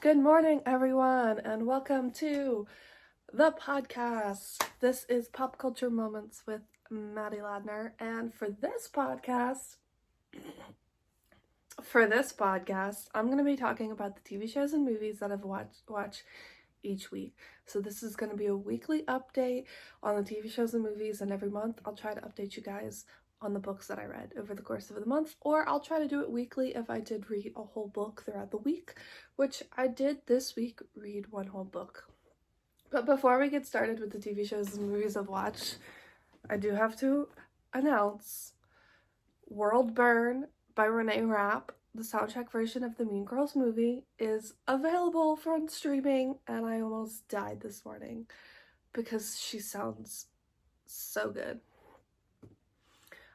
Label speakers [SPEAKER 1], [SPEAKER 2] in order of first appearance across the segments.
[SPEAKER 1] Good morning, everyone, and welcome to the podcast. This is Pop Culture Moments with Maddie Ladner, and for this podcast, I'm going to be talking about the TV shows and movies that I've watched each week. So this is going to be a weekly update on the TV shows and movies, and every month I'll try to update you guys on the books that I read over the course of the month, or I'll try to do it weekly if I did read a whole book throughout the week, which I did this week, read one whole book. But before we get started with the TV shows and movies I've watched, I do have to announce World Burn by Renee Rapp, the soundtrack version of the Mean Girls movie, is available for streaming, and I almost died this morning because she sounds so good.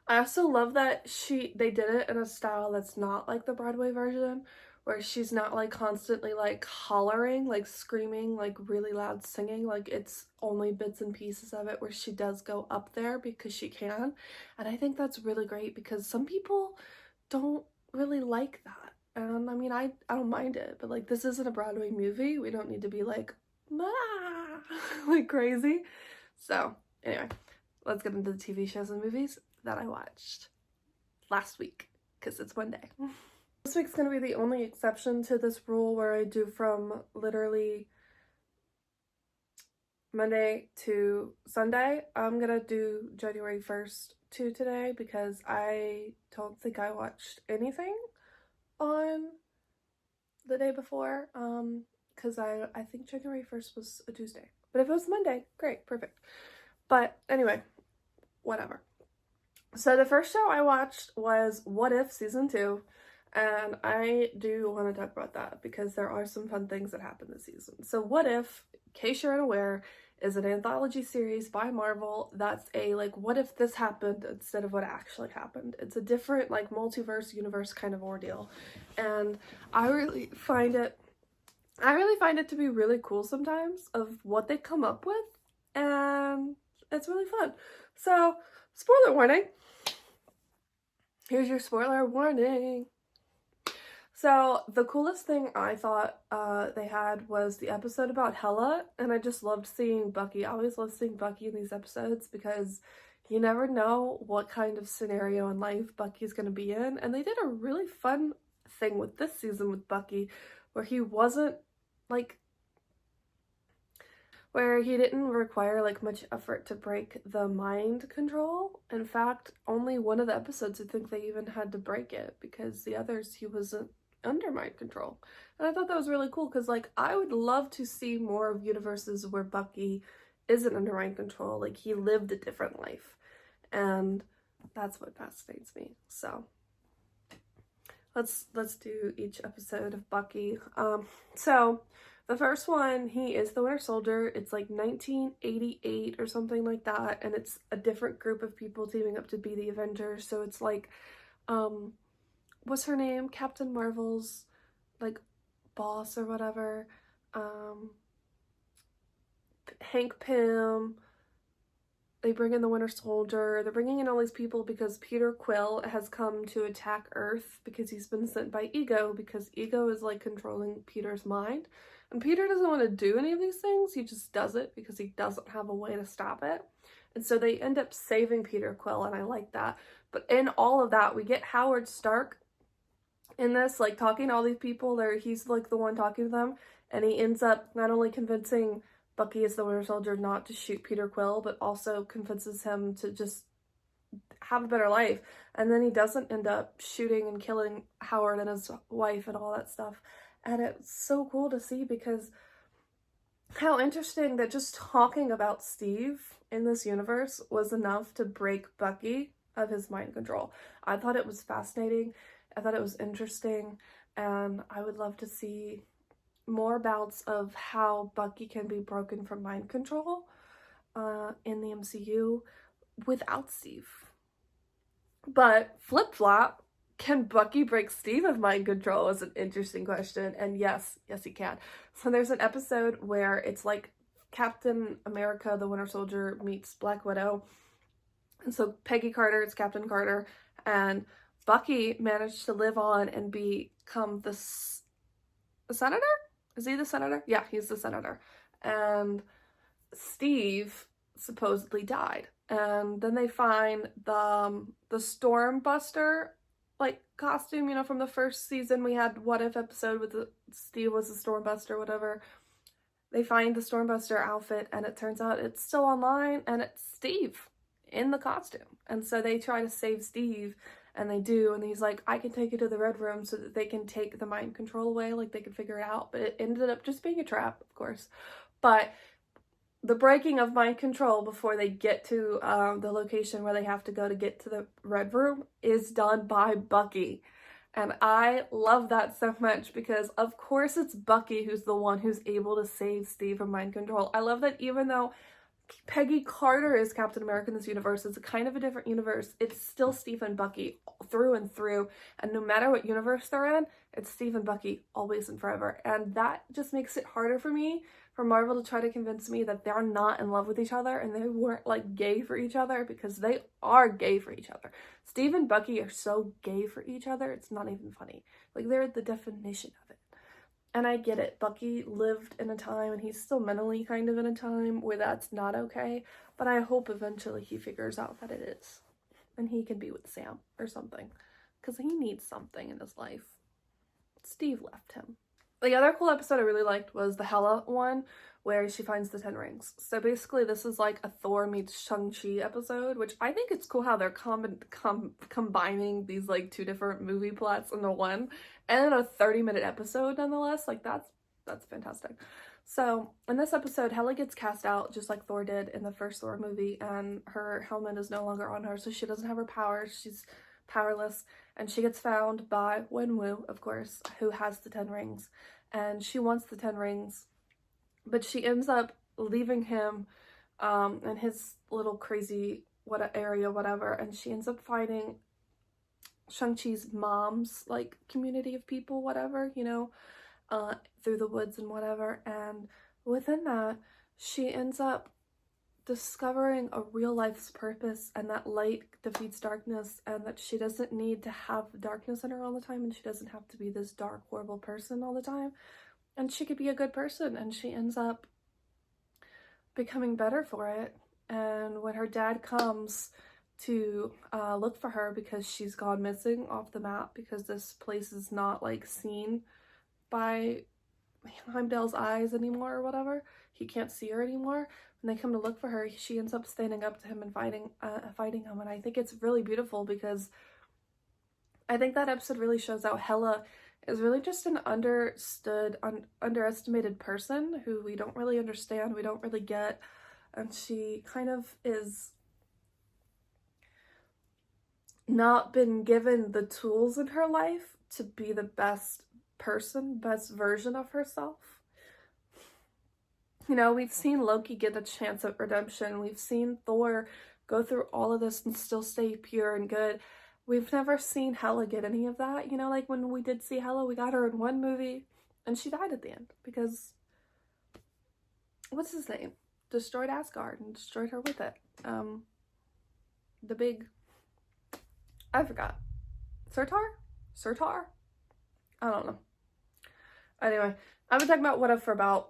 [SPEAKER 1] I also love that they did it in a style that's not like the Broadway version, where she's not like constantly like hollering, like screaming, like really loud singing. Like it's only bits and pieces of it where she does go up there because she can. And I think that's really great because some people don't really like that. And I mean, I don't mind it, but like this isn't a Broadway movie. We don't need to be like, ah, like crazy. So anyway, let's get into the TV shows and movies that I watched last week, because it's one day. This week's gonna be the only exception to this rule where I do from literally Monday to Sunday. I'm gonna do January 1st to today because I don't think I watched anything on the day before, because I think January 1st was a Tuesday. But if it was Monday, great, perfect. But anyway, whatever. So the first show I watched was What If Season 2, and I do want to talk about that because there are some fun things that happen this season. So What If, in case you're unaware, is an anthology series by Marvel that's a like what if this happened instead of what actually happened. It's a different like multiverse universe kind of ordeal, and I really find it to be really cool sometimes of what they come up with, and it's really fun. So spoiler warning. Here's your spoiler warning. So the coolest thing I thought they had was the episode about Hela, and I just loved seeing Bucky. I always love seeing Bucky in these episodes because you never know what kind of scenario in life Bucky's going to be in, and they did a really fun thing with this season with Bucky where he wasn't like where he didn't require like much effort to break the mind control. In fact, only one of the episodes I think they even had to break it, because the others he wasn't under mind control. And I thought that was really cool because like I would love to see more of universes where Bucky isn't under mind control, like he lived a different life, and that's what fascinates me. So let's do each episode of Bucky. So the first one, he is the Winter Soldier. It's like 1988 or something like that, and it's a different group of people teaming up to be the Avengers. So it's like, what's her name? Captain Marvel's like boss or whatever. Hank Pym. They bring in the Winter Soldier. They're bringing in all these people because Peter Quill has come to attack Earth because he's been sent by Ego, because Ego is like controlling Peter's mind. And Peter doesn't want to do any of these things. He just does it because he doesn't have a way to stop it. And so they end up saving Peter Quill, and I like that. But in all of that, we get Howard Stark in this, like talking to all these people. He's like the one talking to them, and he ends up not only convincing Bucky is the Winter Soldier not to shoot Peter Quill, but also convinces him to just have a better life. And then he doesn't end up shooting and killing Howard and his wife and all that stuff. And it's so cool to see, because how interesting that just talking about Steve in this universe was enough to break Bucky of his mind control. I thought it was fascinating. I thought it was interesting, and I would love to see more bouts of how Bucky can be broken from mind control in the MCU without Steve. But flip-flop, can Bucky break Steve of mind control is an interesting question, and yes he can. So there's an episode where it's like Captain America, the Winter Soldier, meets Black Widow, and so Peggy Carter is Captain Carter, and Bucky managed to live on and become the senator? Is he the senator? Yeah, he's the senator. And Steve supposedly died. And then they find the Stormbuster like costume, you know, from the first season. We had What If episode with Steve was the Stormbuster, whatever. They find the Stormbuster outfit, and it turns out it's still online, and it's Steve in the costume. And so they try to save Steve, and they do, and he's like, I can take you to the Red Room so that they can take the mind control away, like they can figure it out. But it ended up just being a trap, of course. But the breaking of mind control before they get to the location where they have to go to get to the Red Room is done by Bucky. And I love that so much because, of course, it's Bucky who's the one who's able to save Steve from mind control. I love that even though Peggy Carter is Captain America in this universe, it's a kind of a different universe, it's still Steve and Bucky through and through. And no matter what universe they're in, it's Steve and Bucky always and forever. And that just makes it harder for me, for Marvel to try to convince me that they're not in love with each other and they weren't like gay for each other, because they are gay for each other. Steve and Bucky are so gay for each other, it's not even funny. Like, they're the definition of it. And I get it. Bucky lived in a time, and he's still mentally kind of in a time where that's not okay. But I hope eventually he figures out that it is. And he can be with Sam or something. Because he needs something in his life. Steve left him. The other cool episode I really liked was the Hela one, where she finds the 10 rings. So basically this is like a Thor meets Shang-Chi episode, which I think it's cool how they're combining these like two different movie plots into one, and a 30-minute episode nonetheless. Like, that's fantastic. So in this episode, Hela gets cast out just like Thor did in the first Thor movie, and her helmet is no longer on her, so she doesn't have her powers. She's powerless, and she gets found by Wenwu, of course, who has the 10 rings, and she wants the 10 rings, but she ends up leaving him in his little crazy area, whatever, and she ends up finding Shang-Chi's mom's like community of people, whatever, you know, through the woods and whatever. And within that, she ends up discovering a real life's purpose, and that light defeats darkness, and that she doesn't need to have darkness in her all the time, and she doesn't have to be this dark, horrible person all the time, and she could be a good person. And she ends up becoming better for it. And when her dad comes to look for her because she's gone missing off the map, because this place is not like seen by Heimdall's eyes anymore or whatever, he can't see her anymore. When they come to look for her, she ends up standing up to him and fighting him. And I think it's really beautiful, because I think that episode really shows out Hela is really just an underestimated person who we don't really understand, we don't really get, and she kind of is not been given the tools in her life to be the best person, best version of herself. You know, we've seen Loki get a chance at redemption. We've seen Thor go through all of this and still stay pure and good. We've never seen Hela get any of that. You know, like when we did see Hela, we got her in one movie and she died at the end because, what's his name? Destroyed Asgard and destroyed her with it. The big, I forgot. Surtar? I don't know. Anyway, I've been talking about What If for about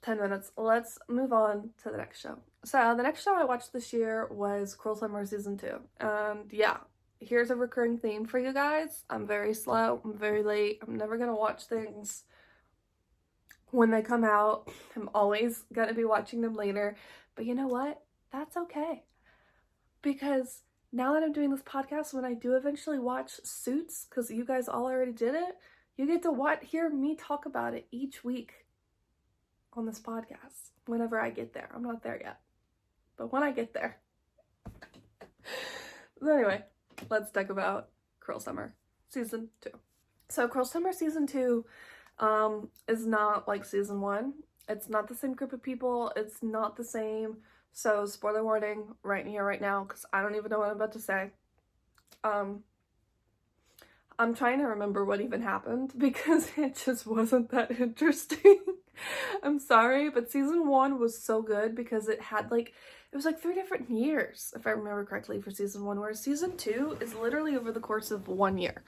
[SPEAKER 1] 10 minutes. Let's move on to the next show. So the next show I watched this year was Cruel Summer Season 2. And yeah, here's a recurring theme for you guys. I'm very slow. I'm very late. I'm never going to watch things when they come out. I'm always going to be watching them later. But you know what? That's okay. Because now that I'm doing this podcast, when I do eventually watch Suits, because you guys all already did it, you get to hear me talk about it each week on this podcast whenever I get there. I'm not there yet, but when I get there. So anyway, let's talk about Cruel Summer Season 2. So Cruel Summer Season 2 is not like Season 1. It's not the same group of people. It's not the same. So spoiler warning right here, right now, because I don't even know what I'm about to say. I'm trying to remember what even happened because it just wasn't that interesting. I'm sorry, but Season 1 was so good because it was like 3 different years, if I remember correctly, for Season 1, whereas Season 2 is literally over the course of 1 year.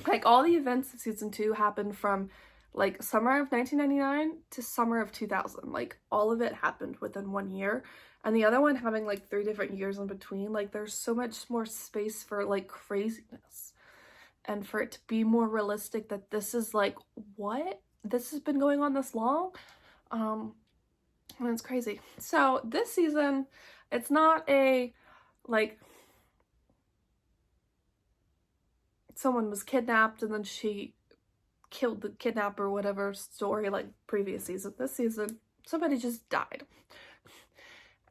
[SPEAKER 1] Like, all the events of Season 2 happened from like summer of 1999 to summer of 2000. Like all of it happened within 1 year. And the other one having like 3 different years in between. Like there's so much more space for like craziness. And for it to be more realistic that this is like, what? This has been going on this long? And it's crazy. So this season, it's not a like someone was kidnapped and then she killed the kidnapper, whatever story like previous season. This season, somebody just died.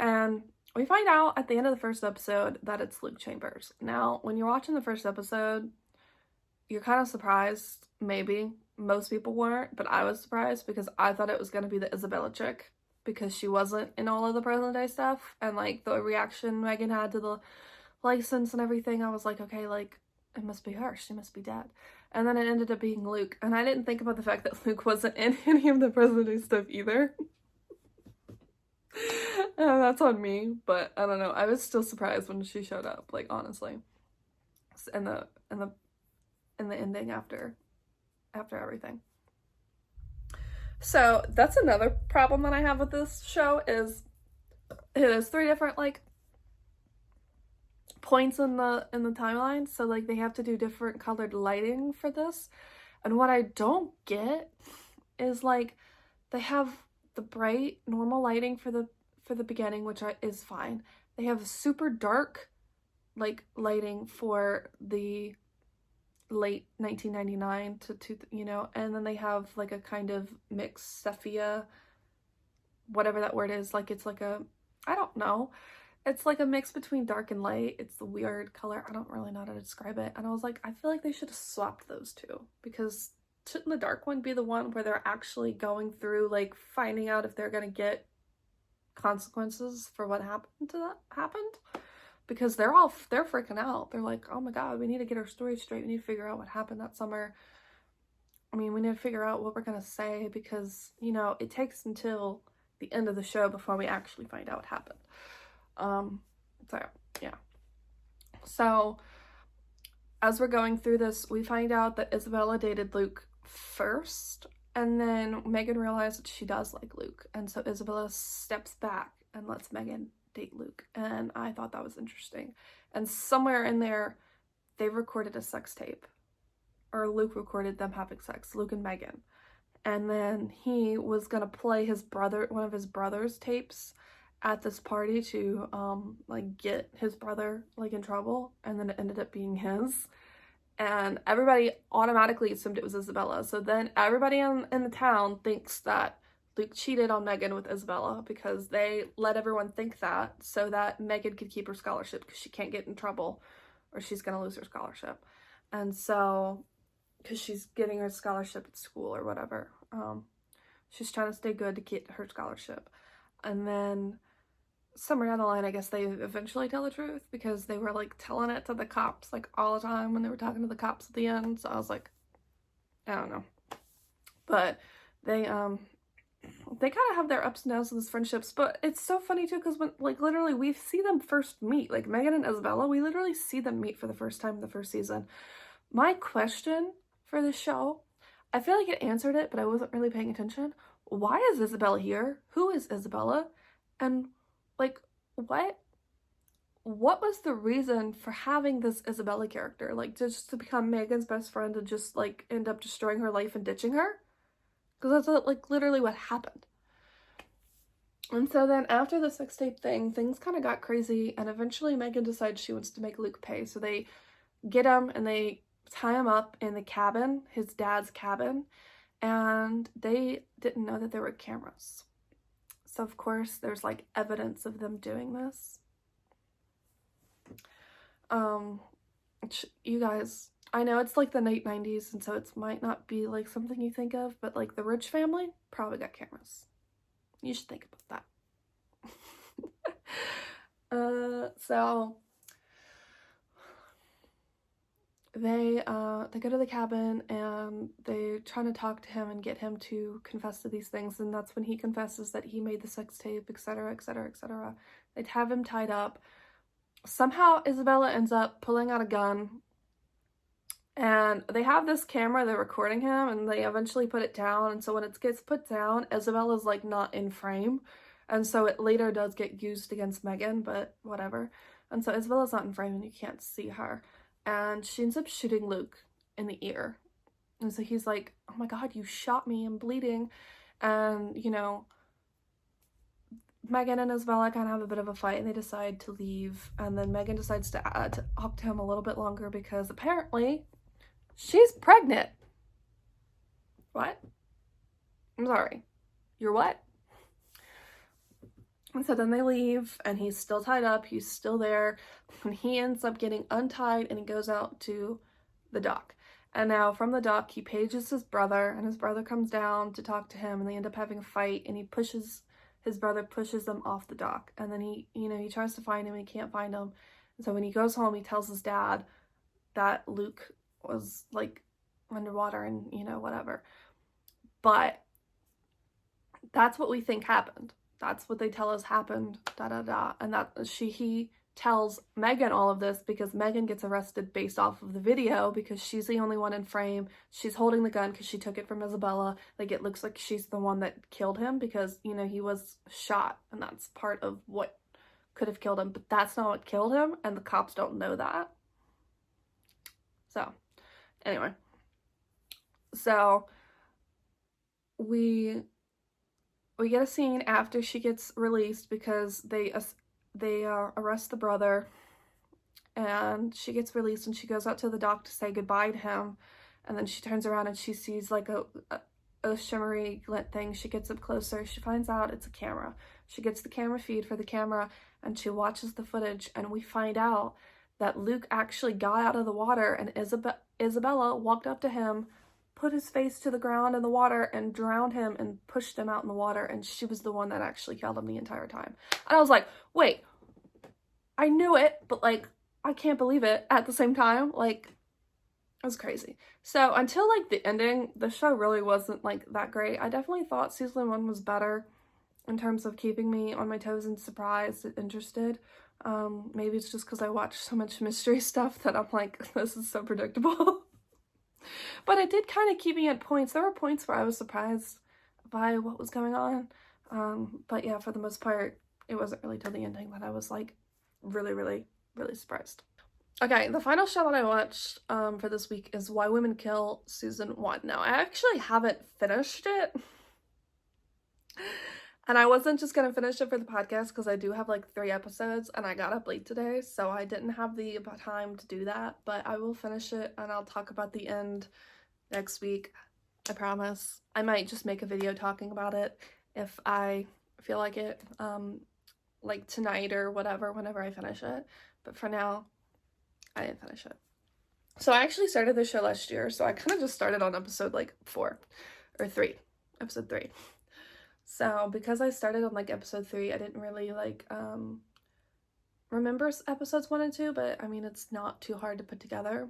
[SPEAKER 1] And we find out at the end of the first episode that it's Luke Chambers. Now, when you're watching the first episode, you're kind of surprised, maybe. Most people weren't, but I was surprised because I thought it was going to be the Isabella chick because she wasn't in all of the present day stuff. And like the reaction Megan had to the license and everything, I was like, okay, like it must be her. She must be dead. And then it ended up being Luke. And I didn't think about the fact that Luke wasn't in any of the present day stuff either. That's on me, but I don't know. I was still surprised when she showed up, like honestly. In the ending after everything. So that's another problem that I have with this show is it has 3 different like points in the timeline, so like they have to do different colored lighting for this. And what I don't get is like they have the bright normal lighting for the beginning, which is fine. They have super dark like lighting for the late 1999 to you know, and then they have like a kind of mixed sepia, whatever that word is, like it's like a, I don't know, it's like a mix between dark and light. It's a weird color. I don't really know how to describe it. And I was like, I feel like they should have swapped those two, because shouldn't the dark one be the one where they're actually going through like finding out if they're gonna get consequences for what happened? Because they're freaking out. They're like, oh my god, we need to get our story straight. We need to figure out what happened that summer. I mean, we need to figure out what we're gonna say, because you know it takes until the end of the show before we actually find out what happened. So yeah. So as we're going through this, we find out that Isabella dated Luke first, and then Megan realized that she does like Luke, and so Isabella steps back and lets Megan date Luke, and I thought that was interesting. And somewhere in there, they recorded a sex tape, or Luke recorded them having sex, Luke and Megan, and then he was gonna play one of his brother's tapes at this party to like get his brother like in trouble, and then it ended up being his. And everybody automatically assumed it was Isabella. So then everybody in the town thinks that Luke cheated on Megan with Isabella, because they let everyone think that so that Megan could keep her scholarship, because she can't get in trouble or she's going to lose her scholarship. And so, because she's getting her scholarship at school or whatever, she's trying to stay good to get her scholarship. And then somewhere down the line, I guess they eventually tell the truth, because they were like telling it to the cops like all the time when they were talking to the cops at the end. So I was like, I don't know. But they kind of have their ups and downs in these friendships. But it's so funny too, because when like literally we see them first meet, like Megan and Isabella, we literally see them meet for the first time in the first season. My question for this show, I feel like it answered it, but I wasn't really paying attention. Why is Isabella here? Who is Isabella? And like, what was the reason for having this Isabella character? Like, just to become Megan's best friend and just like end up destroying her life and ditching her? Because that's like literally what happened. And so then after the sex tape thing, things kind of got crazy, and eventually Megan decides she wants to make Luke pay. So they get him and they tie him up in the cabin, his dad's cabin, and they didn't know that there were cameras. So of course there's like evidence of them doing this. You guys, I know it's like the late 90s, and so it might not be like something you think of, but like the rich family probably got cameras. You should think about that. So they go to the cabin and they're trying to talk to him and get him to confess to these things, and that's when he confesses that he made the sex tape, etc., etc., etc. They'd have him tied up. Somehow Isabella ends up pulling out a gun And they have this camera, they're recording him, and they eventually put it down. And so when it gets put down, Isabella's like not in frame. And so it later does get used against Megan, but whatever. And so Isabella's not in frame and you can't see her. And she ends up shooting Luke in the ear. And so he's like, oh my God, you shot me, I'm bleeding. And, you know, Megan and Isabella kind of have a bit of a fight and they decide to leave. And then Megan decides to talk to him a little bit longer because apparently she's pregnant. What? I'm sorry. You're what? And so then they leave and he's still tied up. He's still there. And he ends up getting untied and he goes out to the dock. And now from the dock, he pages his brother and his brother comes down to talk to him and they end up having a fight and his brother pushes them off the dock. And then he tries to find him and he can't find him. And so when he goes home, he tells his dad that Luke was like underwater and, you know, whatever. But that's what we think happened. That's what they tell us happened, and that he tells Megan all of this because Megan gets arrested based off of the video because she's the only one in frame. She's holding the gun because she took it from Isabella. Like, it looks like she's the one that killed him because, you know, he was shot and that's part of what could have killed him, but that's not what killed him, and the cops don't know that. So, anyway. So, we get a scene after she gets released because they arrest the brother, and she gets released and she goes out to the dock to say goodbye to him, and then she turns around and she sees like a shimmery glint thing. She gets up closer. She finds out it's a camera. She gets the camera feed for the camera and she watches the footage, and we find out that Luke actually got out of the water and Isabella walked up to him, put his face to the ground in the water and drowned him and pushed him out in the water, and she was the one that actually killed him the entire time. And I was like, wait, I knew it, but like, I can't believe it at the same time. Like, it was crazy. So until like the ending, the show really wasn't like that great. I definitely thought season 1 was better in terms of keeping me on my toes and surprised and interested. Maybe it's just because I watch so much mystery stuff that I'm like, this is so predictable. But it did kind of keep me at points. There were points where I was surprised by what was going on. But yeah, for the most part, it wasn't really till the ending that I was like really, really, really surprised. Okay, the final show that I watched for this week is Why Women Kill season 1. Now, I actually haven't finished it. And I wasn't just going to finish it for the podcast because I do have like 3 episodes and I got up late today, so I didn't have the time to do that, but I will finish it and I'll talk about the end next week. I promise. I might just make a video talking about it if I feel like it, like tonight or whatever, whenever I finish it. But for now, I didn't finish it. So I actually started this show last year, so I kind of just started on episode like 4 or 3, episode 3. So because I started on like episode 3, I didn't really like remember episodes 1 and 2, but I mean, it's not too hard to put together.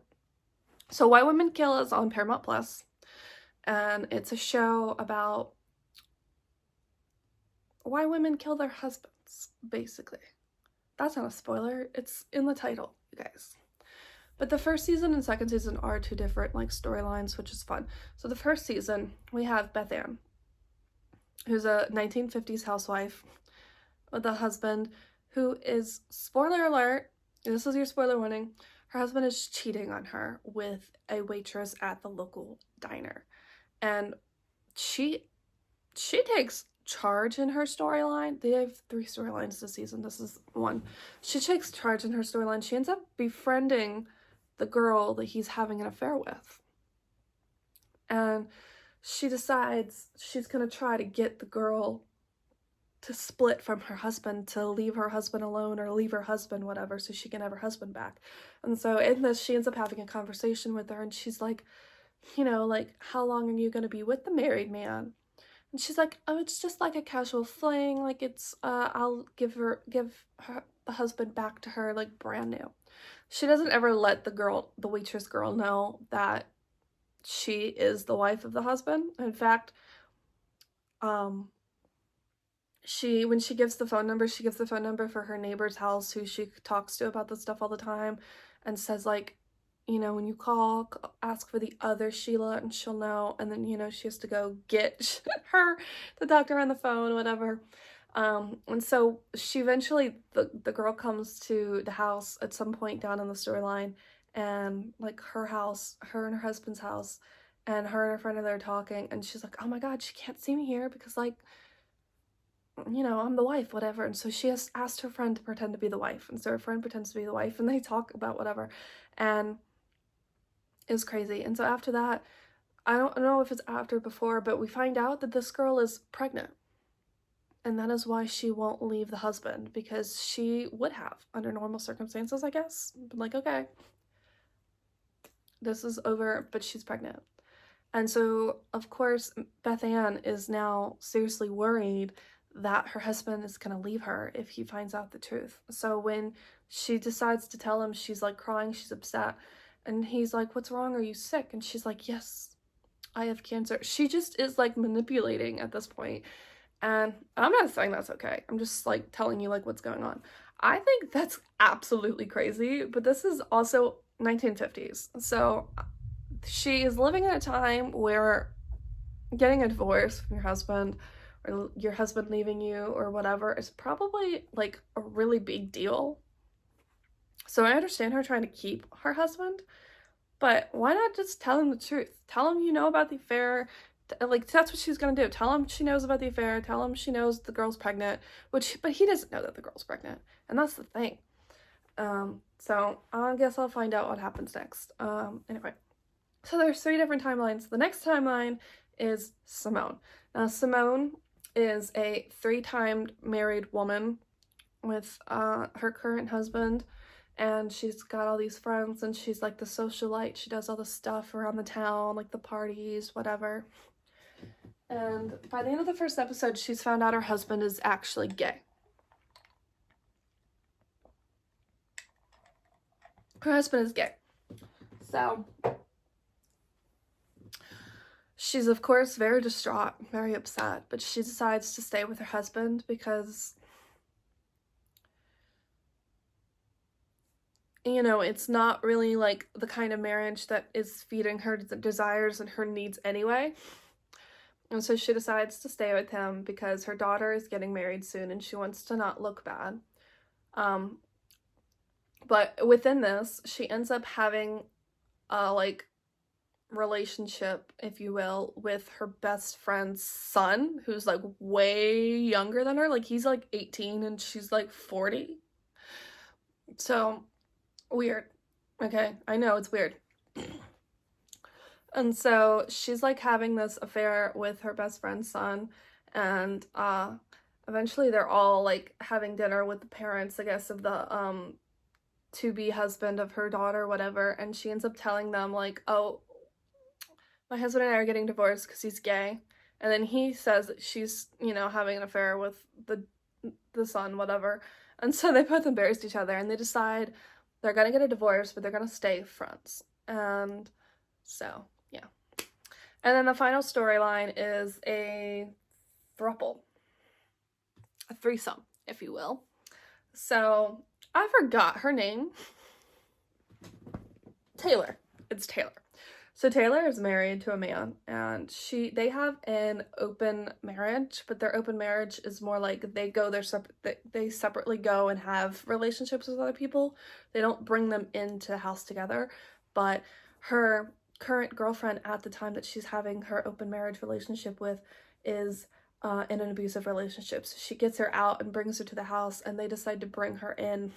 [SPEAKER 1] So Why Women Kill is on Paramount Plus, and it's a show about why women kill their husbands, basically. That's not a spoiler, it's in the title, you guys. But the first season and second season are 2 different like storylines, which is fun. So the first season, we have Beth Ann, who's a 1950s housewife with a husband who is, spoiler alert, this is your spoiler warning, her husband is cheating on her with a waitress at the local diner. And she takes charge in her storyline. They have 3 storylines this season. This is 1. She takes charge in her storyline. She ends up befriending the girl that he's having an affair with. And she decides she's going to try to get the girl to split from her husband, to leave her husband alone or leave her husband, whatever, so she can have her husband back. And so in this, she ends up having a conversation with her and she's like, you know, like, how long are you going to be with the married man? And she's like, oh, it's just like a casual fling. Like, it's, I'll give her the husband back to her, like, brand new. She doesn't ever let the waitress girl know that she is the wife of the husband. In fact, when she gives the phone number, she gives the phone number for her neighbor's house who she talks to about this stuff all the time and says, like, you know, when you call, ask for the other Sheila and she'll know. And then, you know, she has to go get the doctor on the phone, whatever. And so she eventually, the girl comes to the house at some point down in the storyline, and like her house, her and her husband's house, and her and her friend are there talking, and she's like, oh my God, she can't see me here because, like, you know, I'm the wife, whatever. And so she has asked her friend to pretend to be the wife. And so her friend pretends to be the wife, and they talk about whatever. And it was crazy. And so after that, I don't know if it's after or before, but we find out that this girl is pregnant. And that is why she won't leave the husband, because she would have under normal circumstances, I guess. But like, okay, this is over, but she's pregnant. And so, of course, Beth Ann is now seriously worried that her husband is going to leave her if he finds out the truth. So when she decides to tell him, she's like crying, she's upset. And he's like, what's wrong? Are you sick? And she's like, yes, I have cancer. She just is like manipulating at this point. And I'm not saying that's okay. I'm just like telling you like what's going on. I think that's absolutely crazy, but this is also 1950s. So she is living in a time where getting a divorce from your husband or your husband leaving you or whatever is probably like a really big deal. So I understand her trying to keep her husband, but why not just tell him the truth? Tell him you know about the affair. Like, that's what she's gonna do. Tell him she knows about the affair. Tell him she knows the girl's pregnant, but he doesn't know that the girl's pregnant, and that's the thing. So I guess I'll find out what happens next. Anyway, so there's 3 different timelines. The next timeline is Simone. Now, Simone is a 3-timed married woman with her current husband, and she's got all these friends, and she's like the socialite. She does all the stuff around the town, like the parties, whatever. And by the end of the first episode, she's found out her husband is actually gay. Her husband is gay. So she's, of course, very distraught, very upset, but she decides to stay with her husband because, you know, it's not really like the kind of marriage that is feeding her desires and her needs anyway. And so she decides to stay with him because her daughter is getting married soon and she wants to not look bad. But within this, she ends up having a, like, relationship, if you will, with her best friend's son, who's, like, way younger than her. Like, he's, like, 18 and she's, like, 40. So, weird. Okay, I know, it's weird. And so she's like having this affair with her best friend's son, and eventually they're all like having dinner with the parents, I guess, of the to-be husband of her daughter, whatever, and she ends up telling them like, oh, my husband and I are getting divorced because he's gay. And then he says that she's, you know, having an affair with the son, whatever. And so they both embarrassed each other, and they decide they're gonna get a divorce, but they're gonna stay friends. And so, yeah. And then the final storyline is a throuple. A threesome, if you will. So, I forgot her name. Taylor. It's Taylor. So Taylor is married to a man, and they have an open marriage, but their open marriage is more like they separately go and have relationships with other people. They don't bring them into the house together, but her current girlfriend at the time that she's having her open marriage relationship with is in an abusive relationship. So she gets her out and brings her to the house, and they decide to bring her in.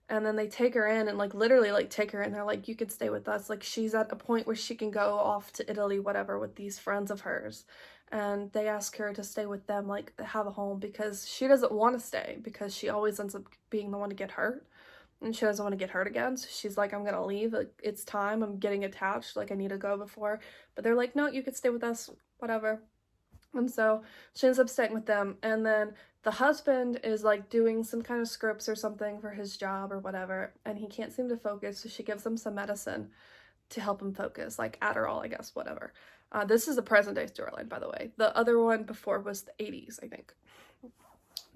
[SPEAKER 1] And then they take her in and, like, literally, like, take her in. They're like, you could stay with us. Like, she's at a point where she can go off to Italy, whatever, with these friends of hers. And they ask her to stay with them, like, have a home, because she doesn't want to stay, because she always ends up being the one to get hurt. And she doesn't want to get hurt again. So she's like, I'm going to leave. Like, it's time. I'm getting attached. Like, I need to go before. But they're like, no, you could stay with us, whatever. And so she ends up staying with them. And then the husband is like doing some kind of scripts or something for his job or whatever, and he can't seem to focus, so she gives him some medicine to help him focus, like Adderall, I guess, whatever. This is the present day storyline, by the way. The other one before was the 80s, I think.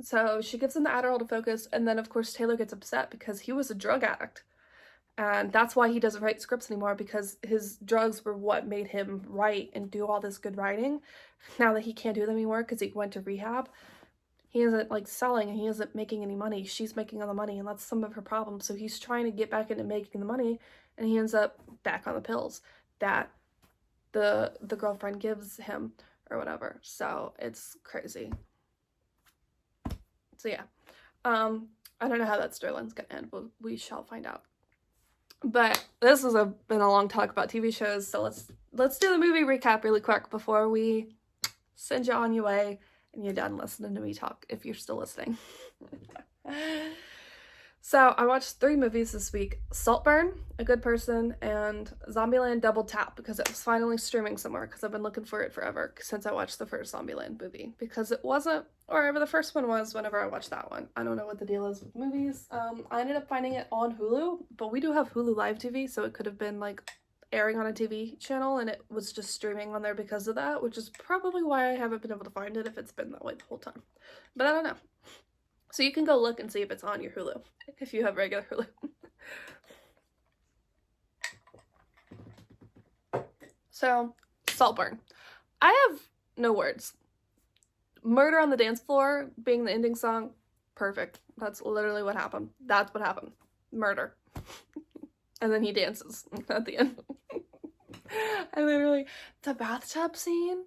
[SPEAKER 1] So she gives him the Adderall to focus, and then of course Taylor gets upset because he was a drug addict. And that's why he doesn't write scripts anymore, because his drugs were what made him write and do all this good writing. Now that he can't do them anymore because he went to rehab, he isn't like selling and he isn't making any money. She's making all the money, and that's some of her problems. So he's trying to get back into making the money, and he ends up back on the pills that the girlfriend gives him or whatever. So it's crazy. So yeah, I don't know how that storyline's gonna end, but we shall find out. But this has been a long talk about TV shows, so let's do the movie recap really quick before we send you on your way and you're done listening to me talk, if you're still listening. So I watched 3 movies this week: Saltburn, A Good Person, and Zombieland Double Tap, because it was finally streaming somewhere, because I've been looking for it forever since I watched the first Zombieland movie, because it wasn't wherever the first one was whenever I watched that one. I don't know what the deal is with movies. I ended up finding it on Hulu, but we do have Hulu Live TV, so it could have been like airing on a TV channel and it was just streaming on there because of that, which is probably why I haven't been able to find it if it's been that way the whole time. But I don't know. So you can go look and see if it's on your Hulu, if you have regular Hulu. So, Saltburn. I have no words. Murder on the Dance Floor being the ending song, perfect. That's literally what happened. That's what happened. Murder. And then he dances at the end. The bathtub scene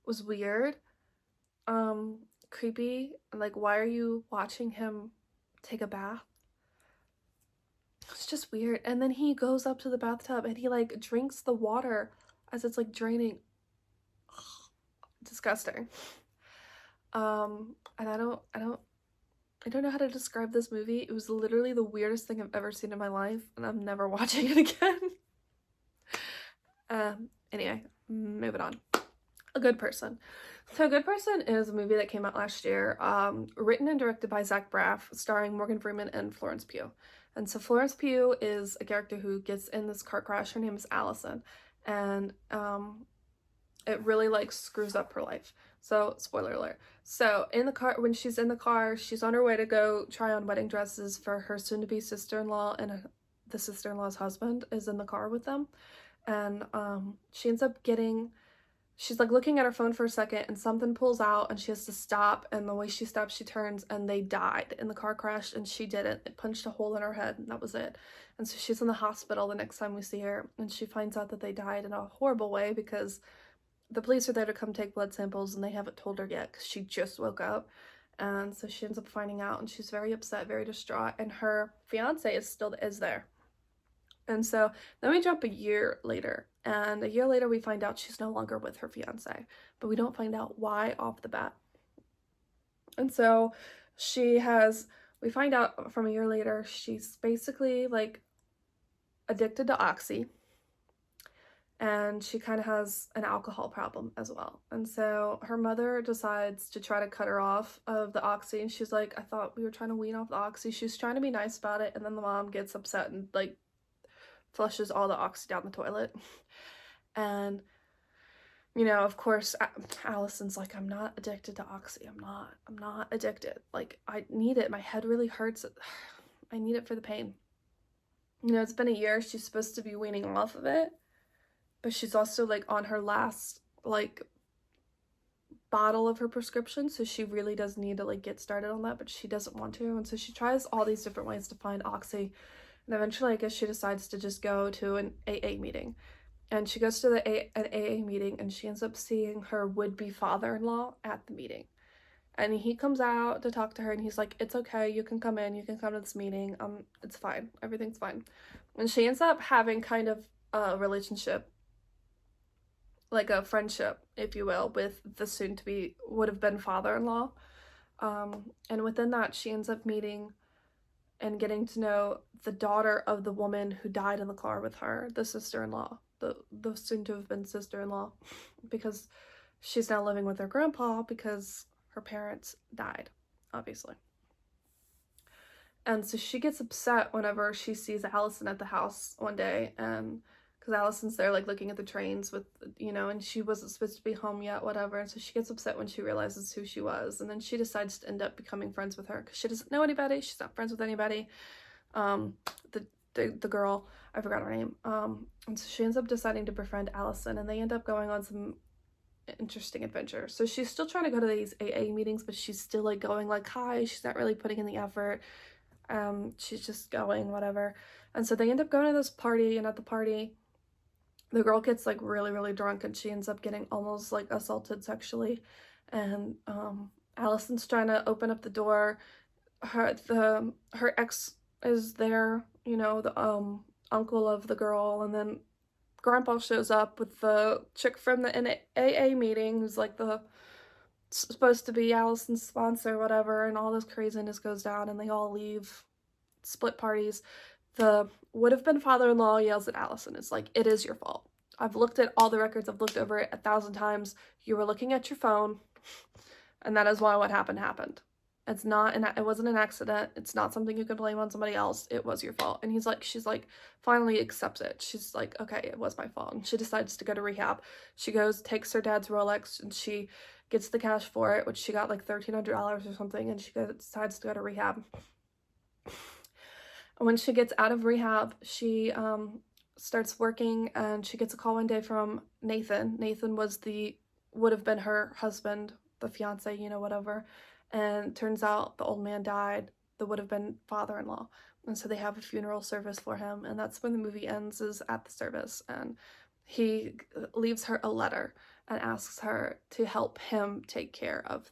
[SPEAKER 1] was weird. Creepy. Like, why are you watching him take a bath? It's just weird. And then he goes up to the bathtub and he like drinks the water as it's like draining. Ugh, disgusting. And I don't know how to describe this movie. It was literally the weirdest thing I've ever seen in my life, and I'm never watching it again. Anyway, moving on. A Good Person. So A Good Person is a movie that came out last year, written and directed by Zach Braff, starring Morgan Freeman and Florence Pugh. And so Florence Pugh is a character who gets in this car crash. Her name is Allison, and it really like screws up her life. So spoiler alert. So in the car, when she's in the car, she's on her way to go try on wedding dresses for her soon-to-be sister-in-law, and the sister-in-law's husband is in the car with them. And she ends up she's like looking at her phone for a second and something pulls out and she has to stop, and the way she stops, she turns and they died in the car crash and she didn't. It punched a hole in her head and that was it. And so she's in the hospital the next time we see her, and she finds out that they died in a horrible way because the police are there to come take blood samples and they haven't told her yet because she just woke up. And so she ends up finding out and she's very upset, very distraught, and her fiance is there. And so then we jump a year later, and a year later we find out she's no longer with her fiance, but we don't find out why off the bat. And so we find out from a year later, she's basically like addicted to Oxy, and she kind of has an alcohol problem as well. And so her mother decides to try to cut her off of the Oxy, and she's like, I thought we were trying to wean off the Oxy. She's trying to be nice about it, and then the mom gets upset and like flushes all the Oxy down the toilet. And you know, of course, Allison's like, I'm not addicted to Oxy. I'm not addicted. Like, I need it. My head really hurts. I need it for the pain. You know, it's been a year. She's supposed to be weaning off of it, but she's also like on her last like bottle of her prescription, so she really does need to like get started on that, but she doesn't want to. And so she tries all these different ways to find Oxy, and eventually I guess she decides to just go to an AA meeting. And she goes to an AA meeting, and she ends up seeing her would-be father-in-law at the meeting. And he comes out to talk to her, and he's like, it's okay, you can come in, you can come to this meeting, it's fine, everything's fine. And she ends up having kind of a relationship, like a friendship, if you will, with the soon-to-be, would-have-been father-in-law. And within that, she ends up meeting and getting to know the daughter of the woman who died in the car with her, the sister-in-law, the soon-to-have-been sister-in-law, because she's now living with her grandpa because her parents died, obviously. And so she gets upset whenever she sees Allison at the house one day, and because Allison's there like looking at the trains with, you know, and she wasn't supposed to be home yet, whatever. And so she gets upset when she realizes who she was, and then she decides to end up becoming friends with her because she doesn't know anybody. She's not friends with anybody. the girl, I forgot her name, and so she ends up deciding to befriend Allison, and they end up going on some interesting adventure. So she's still trying to go to these AA meetings, but she's still like going like, hi, she's not really putting in the effort. She's just going, whatever. And so they end up going to this party, and at the party, the girl gets like really, really drunk, and she ends up getting almost like assaulted sexually. And Allison's trying to open up the door. Her ex is there, you know, the uncle of the girl, and then Grandpa shows up with the chick from the AA meeting who's like the supposed to be Allison's sponsor, whatever, and all this craziness goes down, and they all leave, split parties. The would-have-been father-in-law yells at Allison. It's like, it is your fault. I've looked at all the records. I've looked over it 1,000 times. You were looking at your phone, and that is why what happened happened. It wasn't an accident. It's not something you can blame on somebody else. It was your fault. And she's like, finally accepts it. She's like, okay, it was my fault. And she decides to go to rehab. She goes, takes her dad's Rolex, and she gets the cash for it, which she got like $1,300 or something, and decides to go to rehab. When she gets out of rehab, she starts working, and she gets a call one day from Nathan. Nathan would have been her husband, the fiance, you know, whatever. And turns out the old man died, the would have been father-in-law. And so they have a funeral service for him, and that's when the movie ends, is at the service. And he leaves her a letter and asks her to help him take care of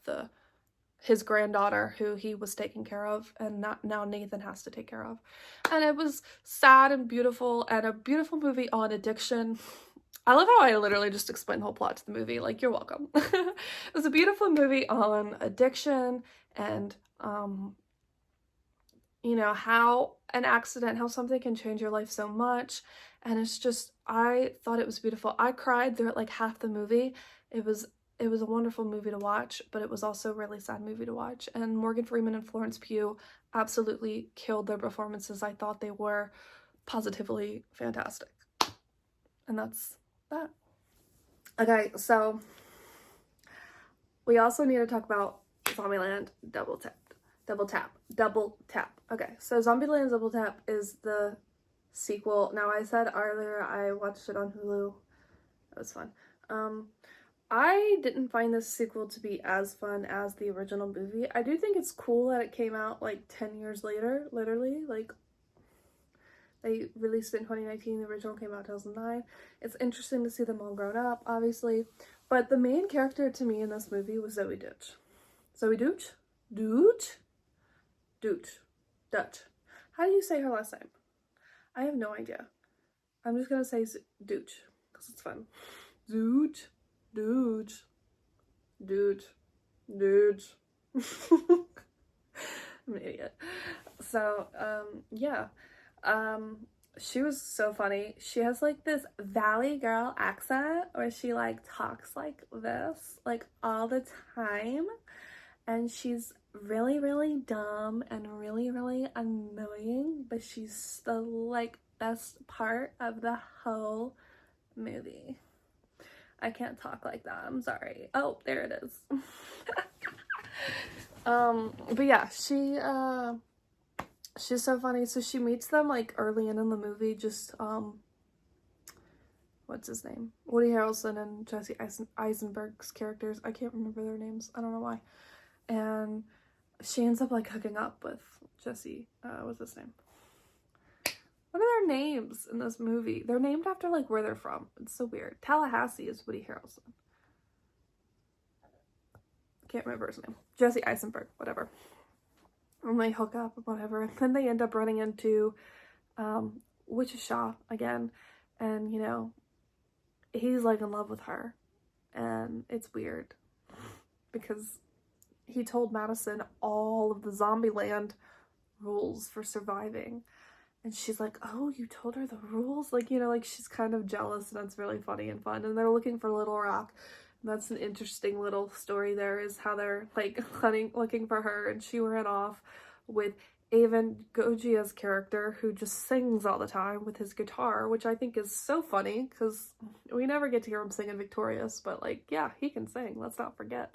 [SPEAKER 1] his granddaughter, who he was taking care of, and now Nathan has to take care of. And it was sad and beautiful, and a beautiful movie on addiction. I love how I literally just explained the whole plot to the movie. Like, you're welcome. It was a beautiful movie on addiction and, you know, how an accident, how something can change your life so much. And it's just, I thought it was beautiful. I cried through like half the movie. It was a wonderful movie to watch, but it was also a really sad movie to watch. And Morgan Freeman and Florence Pugh absolutely killed their performances. I thought they were positively fantastic. And that's that. Okay, so we also need to talk about Zombieland Double Tap. Okay, so Zombieland Double Tap is the sequel. Now, I said earlier I watched it on Hulu. It was fun. I didn't find this sequel to be as fun as the original movie. I do think it's cool that it came out like 10 years later, literally. Like, they released it in 2019, the original came out in 2009. It's interesting to see them all grown up, obviously. But the main character to me in this movie was Zoe Deutch. Zoe Deutch? Dutch. How do you say her last name? I have no idea. I'm just gonna say Deutch, because it's fun. Deutch. I'm an idiot. So, yeah. She was so funny. She has like this Valley girl accent where she like talks like this like all the time, and she's really, really dumb and really, really annoying, but she's the like best part of the whole movie. I can't talk like that, I'm sorry. Oh, there it is. But yeah, she's so funny. So she meets them like early in the movie, just what's his name? Woody Harrelson and Jesse Eisenberg's characters. I can't remember their names. I don't know why. And she ends up like hooking up with Jesse. What's his name? What are their names in this movie? They're named after like where they're from. It's so weird. Tallahassee is Woody Harrelson. Can't remember his name. Jesse Eisenberg, whatever. And they hook up, whatever. And then they end up running into Wichita again. And, you know, he's like in love with her. And it's weird. Because he told Madison all of the Zombieland rules for surviving. And she's like, oh, you told her the rules? Like, you know, like she's kind of jealous, and that's really funny and fun. And they're looking for Little Rock. And that's an interesting little story there, is how they're like looking for her, and she ran off with Avon Gogia's character, who just sings all the time with his guitar, which I think is so funny because we never get to hear him sing in Victorious, but like, yeah, he can sing, let's not forget.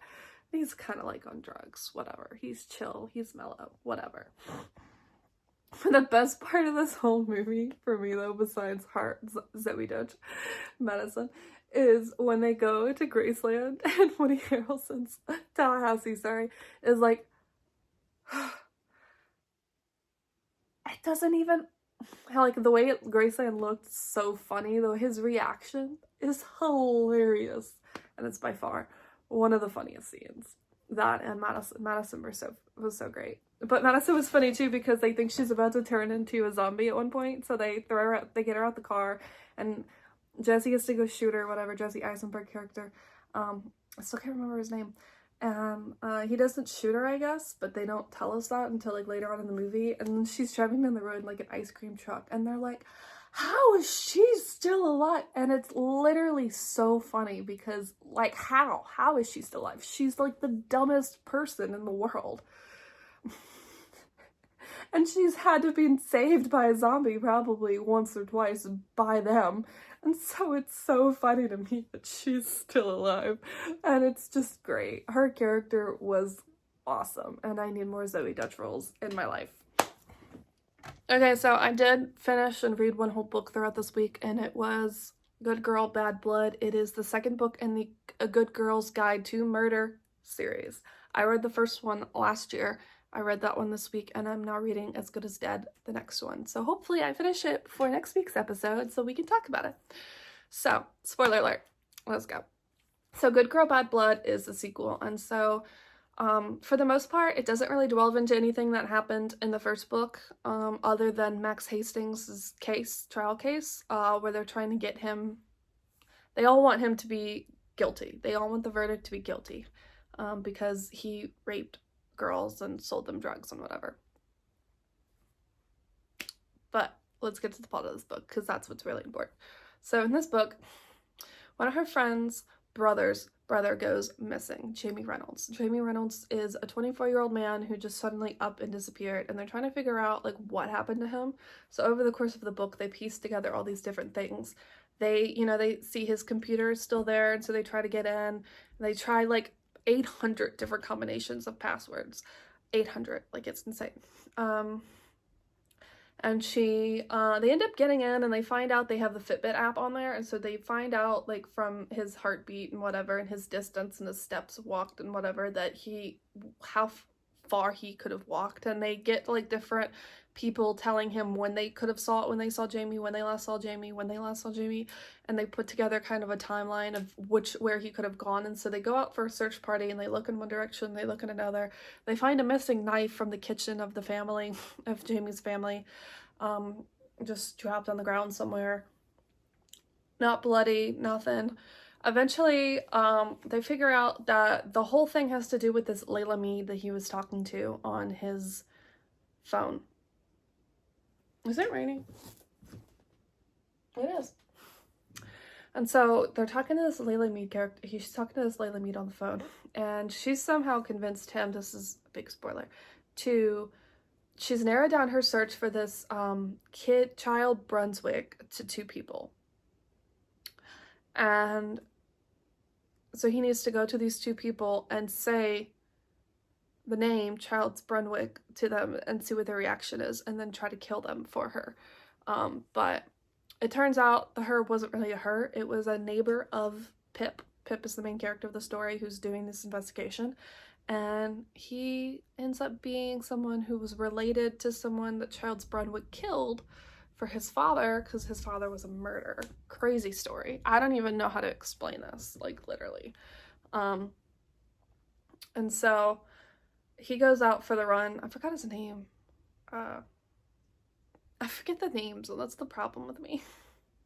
[SPEAKER 1] He's kind of like on drugs, whatever. He's chill, he's mellow, whatever. The best part of this whole movie for me, though, besides Zoe Dutch medicine, is when they go to Graceland and Woody Harrelson's Tallahassee, sorry, is like, it doesn't even, like, the way Graceland looked so funny, though his reaction is hilarious, and it's by far one of the funniest scenes. That and Madison was so great. But Madison was funny too because they think she's about to turn into a zombie at one point, so they get her out the car, and Jesse has to go shoot her, whatever, Jesse Eisenberg character. I still can't remember his name. And he doesn't shoot her, I guess, but they don't tell us that until like later on in the movie. And then she's driving down the road in like an ice cream truck, and they're like, how is she still alive? And it's literally so funny because, like, how is she still alive? She's like the dumbest person in the world. And she's had to be saved by a zombie probably once or twice by them. And so it's so funny to me that she's still alive. And it's just great. Her character was awesome. And I need more Zoe Dutch roles in my life. Okay, so I did finish and read one whole book throughout this week, and it was Good Girl, Bad Blood. It is the second book in the A Good Girl's Guide to Murder series. I read the first one last year. I read that one this week, and I'm now reading As Good as Dead, the next one. So hopefully I finish it before next week's episode so we can talk about it. So, spoiler alert. Let's go. So Good Girl, Bad Blood is the sequel, and so for the most part, it doesn't really delve into anything that happened in the first book, other than Max Hastings' trial case, where they're trying to get him, they all want him to be guilty. They all want the verdict to be guilty, because he raped girls and sold them drugs and whatever. But let's get to the plot of this book, because that's what's really important. So in this book, one of her friends' brother goes missing, Jamie Reynolds. Jamie Reynolds is a 24-year-old man who just suddenly up and disappeared, and they're trying to figure out like what happened to him. So over the course of the book, they piece together all these different things. They see his computer is still there, and so they try to get in, and they try like 800 different combinations of passwords. 800, like it's insane. And they end up getting in, and they find out they have the Fitbit app on there, and so they find out, like, from his heartbeat and whatever, and his distance and his steps walked and whatever, that how far he could have walked, and they get, like, different people telling him when they saw Jamie, when they last saw Jamie, and they put together kind of a timeline of where he could have gone. And so they go out for a search party, and they look in one direction, they look in another. They find a missing knife from the kitchen of Jamie's family, just dropped on the ground somewhere. Not bloody, nothing. Eventually, they figure out that the whole thing has to do with this Layla Mead that he was talking to on his phone. Is it raining? It is. And so they're talking to this Layla Mead character. She's talking to this Layla Mead on the phone, and she's somehow convinced him, this is a big spoiler, she's narrowed down her search for this child Brunswick to 2 people. And so he needs to go to these 2 people and say the name Child's Brunswick to them and see what their reaction is, and then try to kill them for her. But it turns out the her wasn't really a her. It was a neighbor of Pip. Pip is the main character of the story who's doing this investigation. And he ends up being someone who was related to someone that Child's Brunswick killed for his father, because his father was a murderer. Crazy story. I don't even know how to explain this, like, literally. And so he goes out for the run. I forgot his name. I forget the names, and that's the problem with me.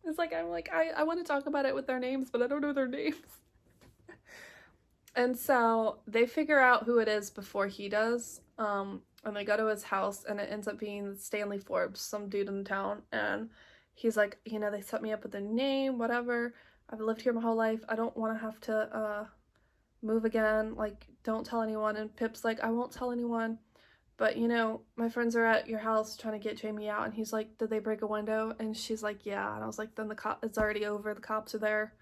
[SPEAKER 1] It's like, I want to talk about it with their names, but I don't know their names. And so they figure out who it is before he does, and they go to his house, and it ends up being Stanley Forbes, some dude in town, and he's like, they set me up with a name, whatever, I've lived here my whole life, I don't want to have to move again, like, don't tell anyone. And Pip's like, I won't tell anyone, but my friends are at your house trying to get Jamie out. And he's like, did they break a window? And she's like, yeah. And I was like, then it's already over, the cops are there.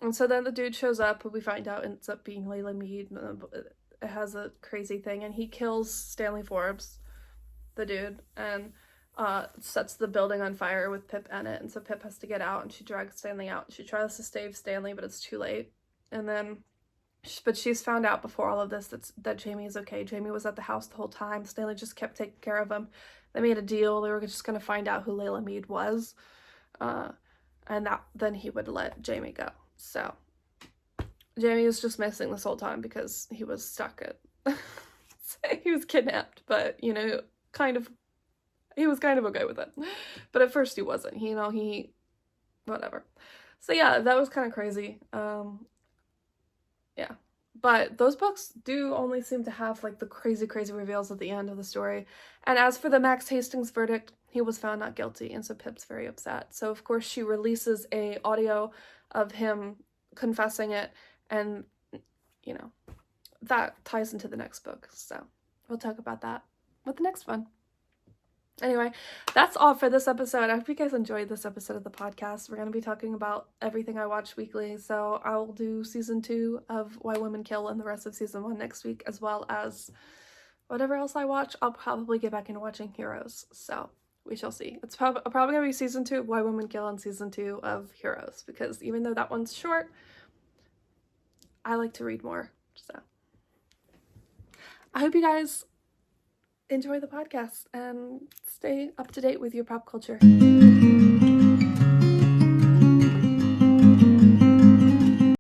[SPEAKER 1] And so then the dude shows up, who we find out ends up being Layla Mead, and it has a crazy thing, and he kills Stanley Forbes. the dude, and sets the building on fire with Pip in it, and so Pip has to get out, and she drags Stanley out. She tries to save Stanley, but it's too late. And then, but she's found out before all of this that Jamie is okay. Jamie was at the house the whole time. Stanley just kept taking care of him. They made a deal. They were just going to find out who Layla Mead was, and then he would let Jamie go. So Jamie was just missing this whole time because he was stuck at he was kidnapped, but you know, he was kind of okay with it. But at first he wasn't. He whatever. So yeah, that was kind of crazy. Yeah. But those books do only seem to have like the crazy reveals at the end of the story. And as for the Max Hastings verdict, he was found not guilty, and so Pip's very upset. So of course she releases a audio of him confessing it, and you know, that ties into the next book. So we'll talk about that with the next one. Anyway, that's all for this episode. I hope you guys enjoyed this episode of the podcast. We're going to be talking about everything I watch weekly, so I'll do season 2 of Why Women Kill and the rest of season 1 next week, as well as whatever else I watch. I'll probably get back into watching Heroes, so we shall see. It's probably going to be season 2 of Why Women Kill and season 2 of Heroes, because even though that one's short, I like to read more, so I hope you guys enjoy the podcast and stay up to date with your pop culture.